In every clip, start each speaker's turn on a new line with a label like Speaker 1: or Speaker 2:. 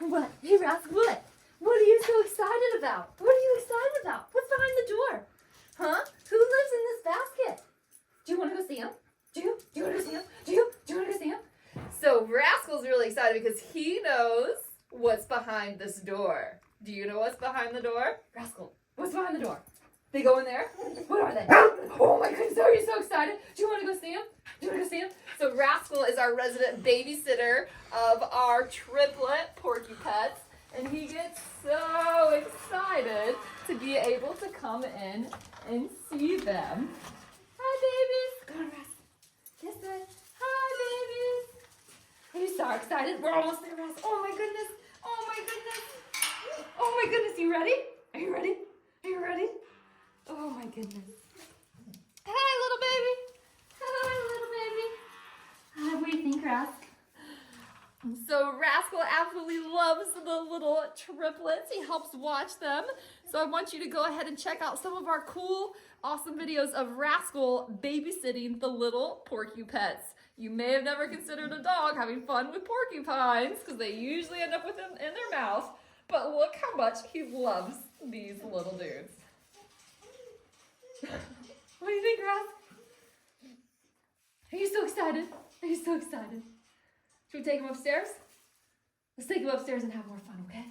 Speaker 1: What? Hey, Rascal, what? What are you so excited about? What are you excited about? What's behind the door? Huh? Who lives in this basket? Do you want to go see him? Do you want to go see him? Do you want to go see him? So Rascal's really excited because he knows what's behind this door. Do you know what's behind the door? Rascal, what's behind the door? They go in there? What are they? Oh my goodness, are you so excited? Do you want to go see him? Do you want to go see him? So Rascal is our resident babysitter of our triplet Porcupines, and he gets so excited to be able to come in and see them. Hi, babies. Come on, Rascal. This way. Hi, babies. Are you so excited? We're almost there, Rascal. Oh my goodness. Oh my goodness. Oh my goodness. You ready? Are you ready? Are you ready? Oh my goodness. Hi, little baby. Hi, little baby. What do you think, Rascal? So Rascal absolutely loves the little triplets. He helps watch them. So I want you to go ahead and check out some of our cool, awesome videos of Rascal babysitting the little porcupines. You may have never considered a dog having fun with porcupines because they usually end up with them in their mouth. But look how much he loves these little dudes. What do you think, Rascal? Are you so excited? Are you so excited? Should we take him upstairs? Let's take him upstairs and have more fun, okay?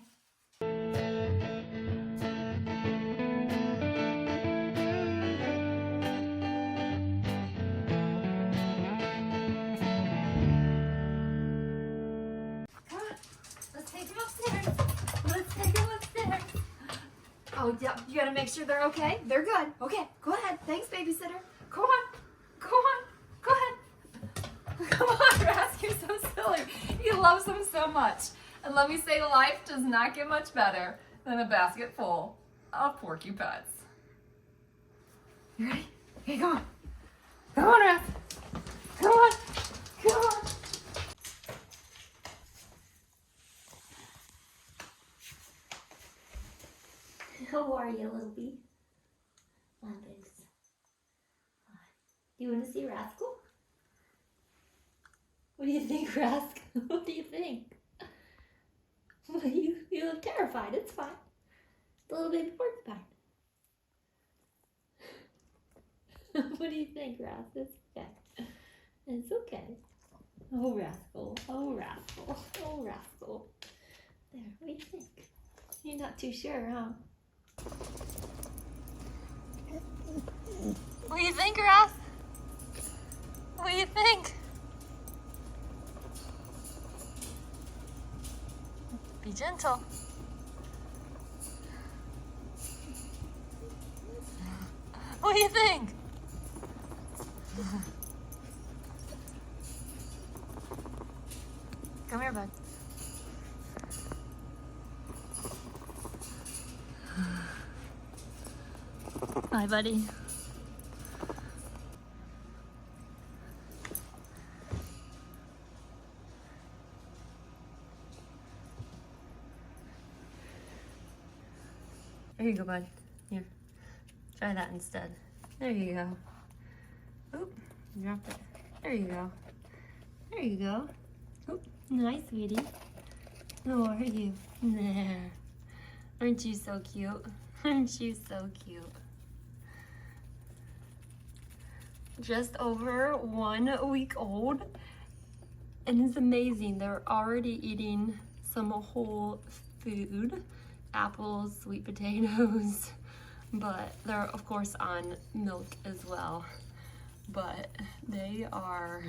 Speaker 1: Come on, let's take him upstairs. Let's take him upstairs. Oh, yeah, you gotta make sure they're okay. They're good. Okay, go ahead. Thanks, babysitter. Go on. Go on. Go ahead. Come on, Rascal, you're so silly. He loves them so much. And let me say, life does not get much better than a basket full of porcupines. You ready? Okay, come on. Come on, Rascal. Come on. Come on.
Speaker 2: How are you, little bee? Come on, babes. Come on. You want to see Rascal? What do you think, Rascal? What do you think? Well, you look terrified. It's fine. It's a little baby porcupine. What do you think, Rascal? It's okay. It's okay. Oh, Rascal. Oh, Rascal. Oh, Rascal. There, what do you think? You're not too sure, huh?
Speaker 1: What do you think, Rascal? What do you think? Be gentle. What do you think? Come here, bud. Hi, buddy. There you go, bud. Here. Try that instead. There you go. Oop, dropped it. There you go. There you go. Oop, nice, sweetie. How are you? There. Aren't you so cute? Aren't you so cute? Just over 1 week old. And it's amazing. They're already eating some whole food. Apples, sweet potatoes, but they're of course on milk as well. But they are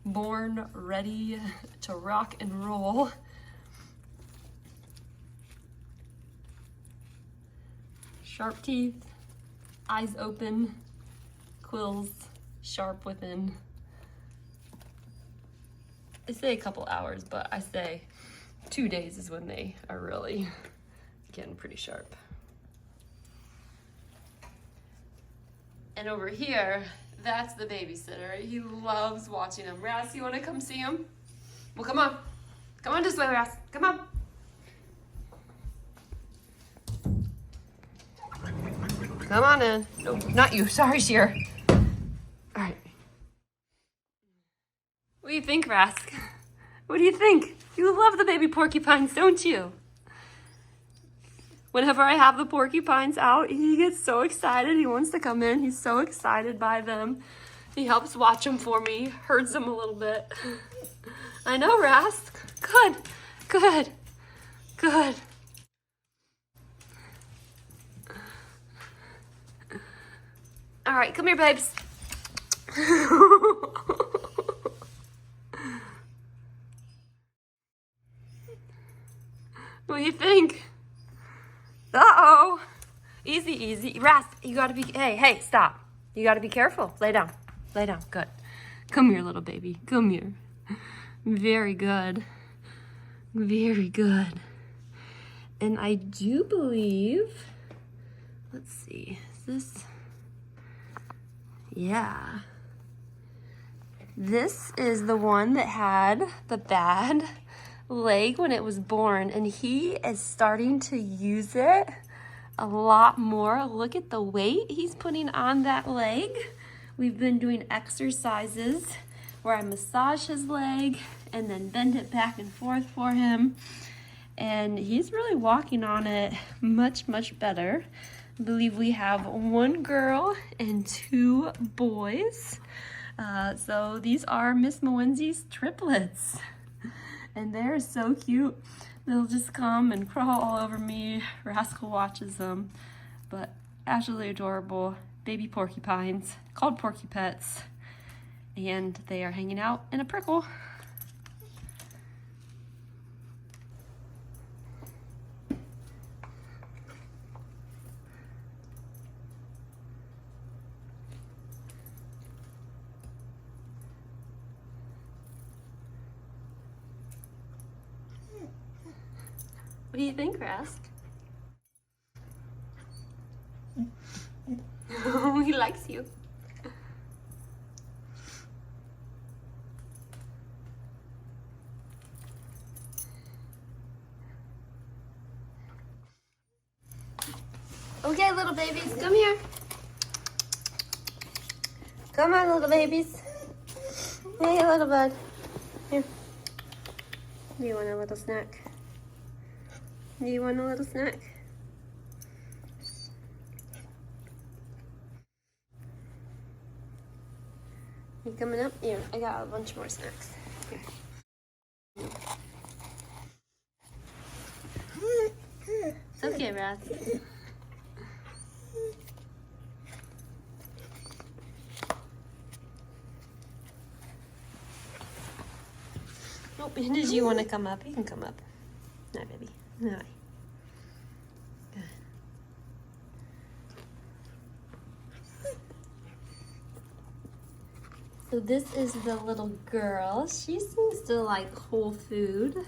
Speaker 1: born ready to rock and roll. Sharp teeth, eyes open, quills sharp within. I say a couple hours, but I say 2 days is when they are really getting pretty sharp. And over here, that's the babysitter. He loves watching them. Ras, you want to come see him? Well, come on. Come on this way, Ras. Come on. Come on in. No, not you. Sorry, Sheer. All right. What do you think, Rask? What do you think?
Speaker 3: You love the baby porcupines, don't you? Whenever I have the porcupines out, he gets so excited. He wants to come in. He's so excited by them. He helps watch them for me, herds them a little bit. I know, Rask. Good, good, good. All right, come here, babes. What do you think? Uh-oh. Easy, easy. Rask, you gotta be, hey, stop. You gotta be careful. Lay down. Lay down. Good. Come here, little baby. Come here. Very good. Very good. And I do believe, let's see, is this, yeah. This is the one that had the bad leg when it was born, and he is starting to use it a lot more. Look at the weight he's putting on that leg. We've been doing exercises where I massage his leg and then bend it back and forth for him, and he's really walking on it much, much better. I believe we have 1 girl and 2 boys. So these are Miss Mwenzi's triplets. And they're so cute. They'll just come and crawl all over me. Rascal watches them. But absolutely adorable baby porcupines called Porcupets. And they are hanging out in a prickle. What do you think, Rask? He likes you. Okay, little babies, come here. Come on, little babies. Hey, little bud. Here. Do you want a little snack? Do you want a little snack? You coming up? Here, I got a bunch more snacks. Here. It's okay, Raz. Oh, did you want to come up? You can come up. No, baby. No. Good. So this is the little girl. She seems to like whole food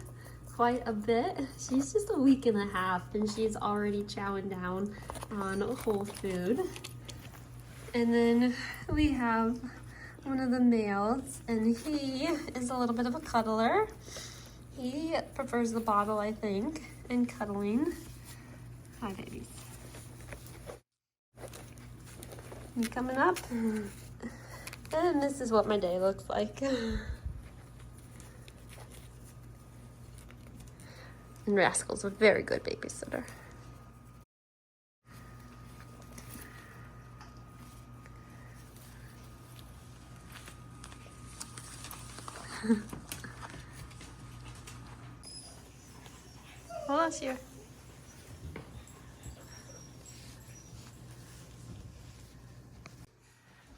Speaker 3: quite a bit. She's just a week and a half and she's already chowing down on whole food. And then we have one of the males, and he is a little bit of a cuddler. He prefers the bottle, I think, and cuddling. Hi, babies. You coming up? And this is what my day looks like. And Rascal's a very good babysitter. Hold on, Sierra.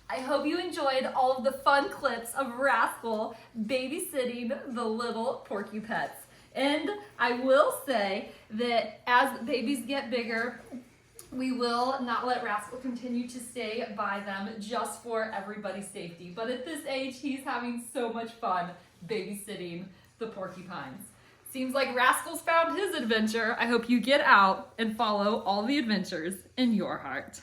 Speaker 3: I hope you enjoyed all of the fun clips of Rascal babysitting the little Porcupets. And I will say that as babies get bigger, we will not let Rascal continue to stay by them just for everybody's safety. But at this age, he's having so much fun babysitting the Porcupines. Seems like Rascal's found his adventure. I hope you get out and follow all the adventures in your heart.